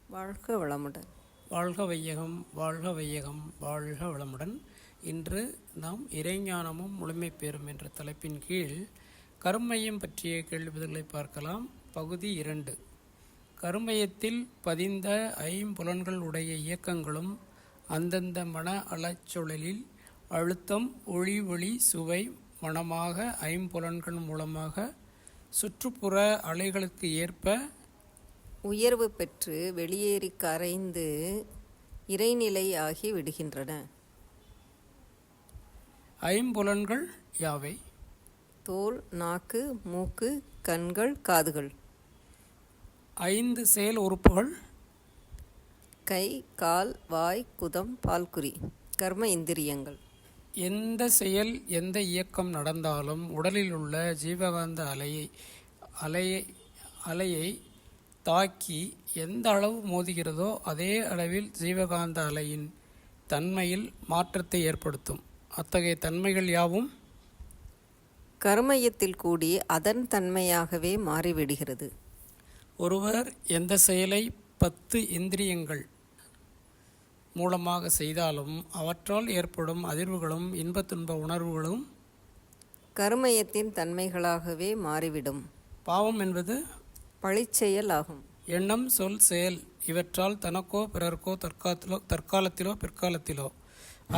வாழ்க வளமுடன். வாழ்க வையகம், வாழ்க வையகம், வாழ்க வளமுடன். இன்று நாம் இறைஞானமும் முழுமை பெறும் என்ற தலைப்பின் கீழ் கருமையம் பற்றிய கேள்விகளை பார்க்கலாம். பகுதி 2. கருமையத்தில் பதிந்த ஐம்புலன்கள் உடைய இயக்கங்களும் அந்தந்த மன அலச்சூழலில் அழுத்தம், ஒளி, சுவை, மனமாக ஐம்புலன்கள் மூலமாக சுற்றுப்புற அலைகளுக்கு ஏற்ப உயர்வு பெற்று வெளியேறி கரைந்து இறைநிலை ஆகி விடுகின்றன. ஐம்புலன்கள் யாவை? தோல், நாக்கு, மூக்கு, கண்கள், காதுகள். 5 செயல் உறுப்புகள்: கை, கால், வாய், குதம், பால்குறி. கர்ம இந்திரியங்கள். எந்த செயல், எந்த இயக்கம் நடந்தாலும் உடலில் உள்ள ஜீவகாந்த அலையை தாக்கி எந்த அளவு மோதுகிறதோ அதே அளவில் ஜீவகாந்த அலையின் தன்மையில் மாற்றத்தை ஏற்படுத்தும். அத்தகைய தன்மைகள் யாவும் கர்மயத்தில் கூடி அதன் தன்மையாகவே மாறிவிடுகிறது. ஒருவர் எந்த செயலை 10 இந்திரியங்கள் மூலமாக செய்தாலும் அவற்றால் ஏற்படும் அதிர்வுகளும் இன்ப துன்ப உணர்வுகளும் கர்மயத்தின் தன்மைகளாகவே மாறிவிடும். பாவம் என்பது பழிச்செயல் ஆகும். எண்ணம், சொல், செயல் இவற்றால் தனக்கோ பிறர்க்கோ தற்காலத்திலோ பிற்காலத்திலோ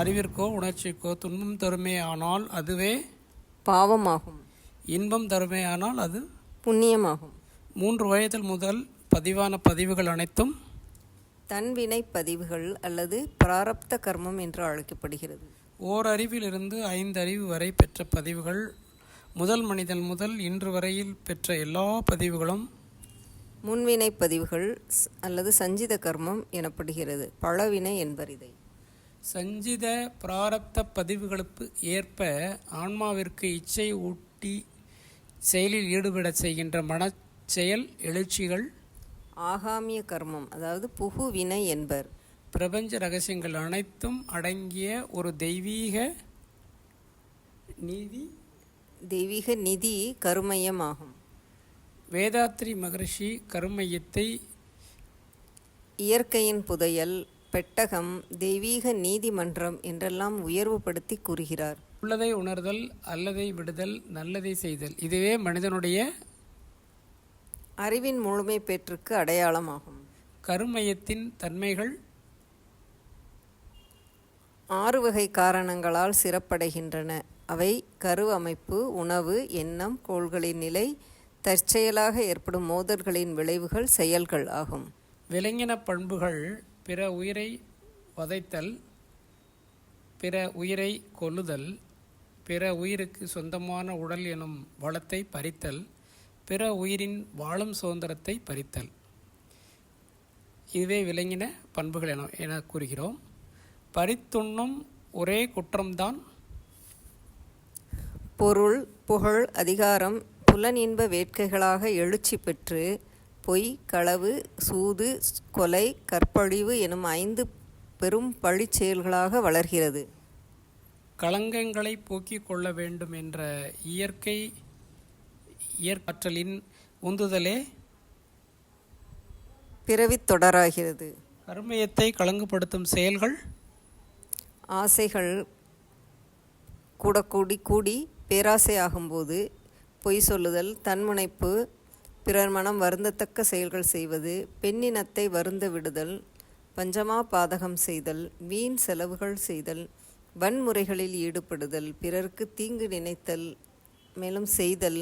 அறிவிற்கோ உணர்ச்சிக்கோ துன்பம் தருமே ஆனால் அதுவே பாவமாகும். இன்பம் தருமே ஆனால் அது புண்ணியமாகும். 3 வயதில் முதல் பதிவான பதிவுகள் அனைத்தும் தன்வினை பதிவுகள் அல்லது பிராரப்த கர்மம் என்று அழைக்கப்படுகிறது. ஓரறிவிலிருந்து 5 அறிவு வரை பெற்ற பதிவுகள். முதல் மனிதன் முதல் இன்று வரையில் பெற்ற எல்லா பதிவுகளும் முன்வினை பதிவுகள் அல்லது சஞ்சித கர்மம் எனப்படுகிறது. பழவினை என்பர் இதை. சஞ்சித பிராரப்த பதிவுகளுக்கு ஏற்ப ஆன்மாவிற்கு இச்சை ஊட்டி செயலில் ஈடுபட செய்கின்ற மனச்செயல் எழுச்சிகள் ஆகாமிய கர்மம், அதாவது புகுவினை என்பர். பிரபஞ்ச ரகசியங்கள் அனைத்தும் அடங்கிய ஒரு தெய்வீக நிதி கருமையமாகும். வேதாத்ரி மகரிஷி கருமையத்தை இயற்கையின் புதையல், பெட்டகம், தெய்வீக நீதிமன்றம் என்றெல்லாம் உயர்வுபடுத்தி கூறுகிறார். உள்ளதை உணர்தல், அல்லதை விடுதல், நல்லதை செய்தல் இதுவே மனிதனுடைய அறிவின் முழுமை பெற்றுக்கு அடையாளமாகும். கருமையத்தின் தன்மைகள் 6 வகை காரணங்களால் சிறப்படைகின்றன. அவை கரு அமைப்பு, உணவு, எண்ணம், கோள்களின் நிலை, தற்செயலாக ஏற்படும் மோதல்களின் விளைவுகள், செயல்கள் ஆகும். விலங்கின பண்புகள்: பிற உயிரை வதைத்தல், பிற உயிரை கொல்லுதல், பிற உயிருக்கு சொந்தமான உடல் எனும் வளத்தை பறித்தல், பிற உயிரின் வாழும் சுதந்திரத்தை பறித்தல். இதுவே விலங்கின பண்புகள் என கூறுகிறோம். பறித்துண்ணும் ஒரே குற்றம்தான் பொருள், புகழ், அதிகாரம், புலனின்ப வேட்கைகளாக எழுச்சி பெற்று பொய், களவு, சூது, கொலை, கற்பழிவு எனும் 5 பெரும் பழிச் செயல்களாக வளர்கிறது. களங்கங்களை போக்கிக் கொள்ள வேண்டும் என்ற இயற்காற்றலின் உந்துதலே பிறவித் தொடராகிறது. கர்மயத்தை களங்குபடுத்தும் செயல்கள் ஆசைகள் கூடி பேராசையாகும்போது பொய் சொல்லுதல், தன்முனைப்பு, பிறர் மனம் வருந்தத்தக்க செயல்கள் செய்வது, பெண்ணினத்தை வருந்த விடுதல், பஞ்சமா பாதகம் செய்தல், வீண் செலவுகள் செய்தல், வன்முறைகளில் ஈடுபடுதல், பிறருக்கு தீங்கு நினைத்தல், மேலும் செய்தல்.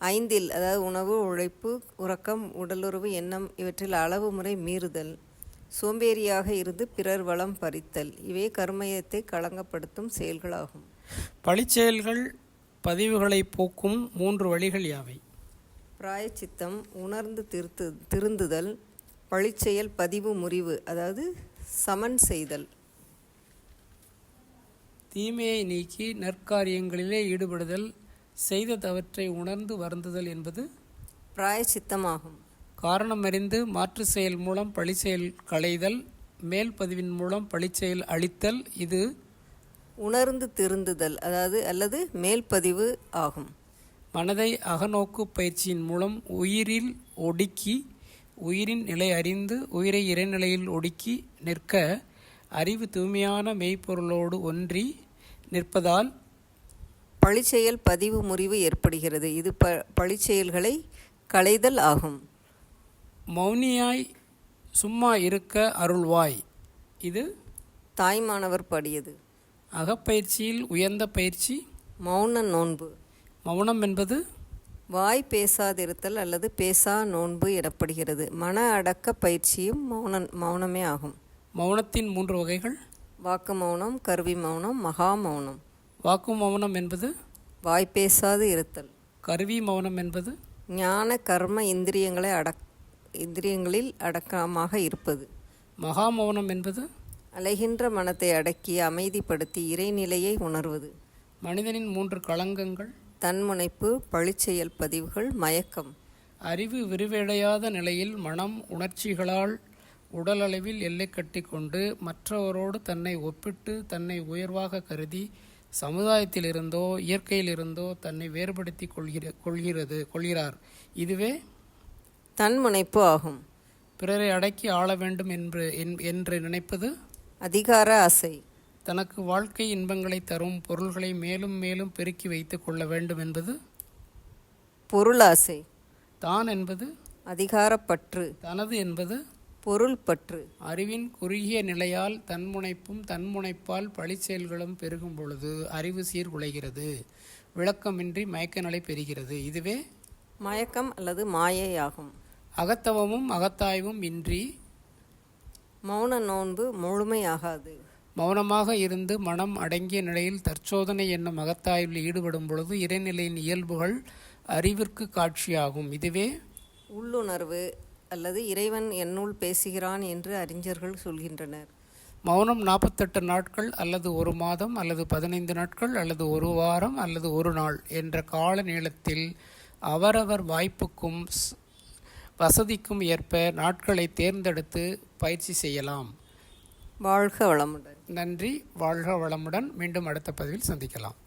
5 அதாவது உணவு, உழைப்பு, உறக்கம், உடலுறவு, எண்ணம் இவற்றில் அளவு முறை மீறுதல், சோம்பேறியாக இருந்து பிறர் வளம் பறித்தல் இவை கர்மயத்தை களங்கப்படுத்தும் செயல்களாகும். பழிச்செயல்கள் பதிவுகளை போக்கும் 3 வழிகள் யாவை? பிராயச்சித்தம், உணர்ந்து திருந்துதல், பழிச்செயல் பதிவு முறிவு அதாவது சமன் செய்தல். தீமையை நீக்கி நற்காரியங்களிலே ஈடுபடுதல், செய்த தவற்றை உணர்ந்து வருந்துதல் என்பது பிராயச்சித்தமாகும். காரணம் அறிந்து மாற்று செயல் மூலம் பழிச்செயல் களைதல், மேல் பதிவின் மூலம் பழிச்செயல் அழித்தல் இது உணர்ந்து திருந்துதல் அல்லது மேல்பதிவு ஆகும். மனதை அகநோக்கு பயிற்சியின் மூலம் உயிரில் ஒடுக்கி உயிரின் நிலை அறிந்து உயிரை இறைநிலையில் ஒடுக்கி நிற்க அறிவு தூய்மையான மெய்ப்பொருளோடு ஒன்றி நிற்பதால் பழிச்செயல் பதிவு முறிவு ஏற்படுகிறது. இது பழிச்செயல்களை களைதல் ஆகும். மௌனியாய் சும்மா இருக்க அருள்வாய். இது தாய்மானவர் பாடியது. அகப்பயிற்சியில் உயர்ந்த பயிற்சி மௌன நோன்பு. மௌனம் என்பது வாய் பேசாதிருத்தல் அல்லது பேசா நோன்பு எனப்படுகிறது. மன அடக்க பயிற்சியும் மௌனமே ஆகும். மௌனத்தின் 3 வகைகள்: வாக்கு மௌனம், கருவி மௌனம், மகா மௌனம். வாக்கு மௌனம் என்பது வாய் பேசாது இருத்தல். கருவி மௌனம் என்பது ஞான கர்ம இந்திரியங்களில் அடக்கமாக இருப்பது. மகா மௌனம் என்பது அலைகின்ற மனத்தை அடக்கி அமைதிப்படுத்தி இறைநிலையை உணர்வது. மனிதனின் 3 களங்கங்கள்: தன்முனைப்பு, பழிச்செயல் பதிவுகள், மயக்கம். அறிவு விரிவடையாத நிலையில் மனம் உணர்ச்சிகளால் உடலளவில் எல்லை கட்டி கொண்டு மற்றவரோடு தன்னை ஒப்பிட்டு தன்னை உயர்வாக கருதி சமுதாயத்திலிருந்தோ இயற்கையிலிருந்தோ தன்னை வேறுபடுத்தி கொள்கிறார். இதுவே தன்முனைப்பு ஆகும். பிறரை அடக்கி ஆள வேண்டும் என்று நினைப்பது அதிகார ஆசை. தனக்கு வாழ்க்கை இன்பங்களை தரும் பொருள்களை மேலும் மேலும் பெருக்கி வைத்து கொள்ள வேண்டும் என்பது பொருளாசை. தான் என்பது அதிகாரப்பற்று. தனது என்பது பொருள் பற்று. அறிவின் குறுகிய நிலையால் தன்முனைப்பும் தன்முனைப்பால் பழிச்செயல்களும் பெருகும் பொழுது அறிவு சீர்குலைகிறது, விளக்கமின்றி மயக்க நிலை பெறுகிறது. இதுவே மயக்கம் அல்லது மாயை ஆகும். அகத்தவமும் அகத்தாய்வும் இன்றி மௌன நோன்பு முழுமையாகாது. மௌனமாக இருந்து மனம் அடங்கிய நிலையில் தற்சோதனை என்னும் அகத்தாய்வில் ஈடுபடும் பொழுது இறைநிலையின் இயல்புகள் அறிவிற்கு காட்சியாகும். இதுவே உள்ளுணர்வு அல்லது இறைவன் என்னுள் பேசுகிறான் என்று அறிஞர்கள் சொல்கின்றனர். மௌனம் 48 நாட்கள் அல்லது 1 மாதம் அல்லது 15 நாட்கள் அல்லது 1 வாரம் அல்லது 1 நாள் என்ற கால நீளத்தில் அவரவர் வாய்ப்புக்கும் வசதிக்கும் ஏற்ப நாட்களை தேர்ந்தெடுத்து பயிற்சி செய்யலாம். வாழ்க வளமுடன். நன்றி. வாழ்க வளமுடன். மீண்டும் அடுத்த பதிவில் சந்திக்கலாம்.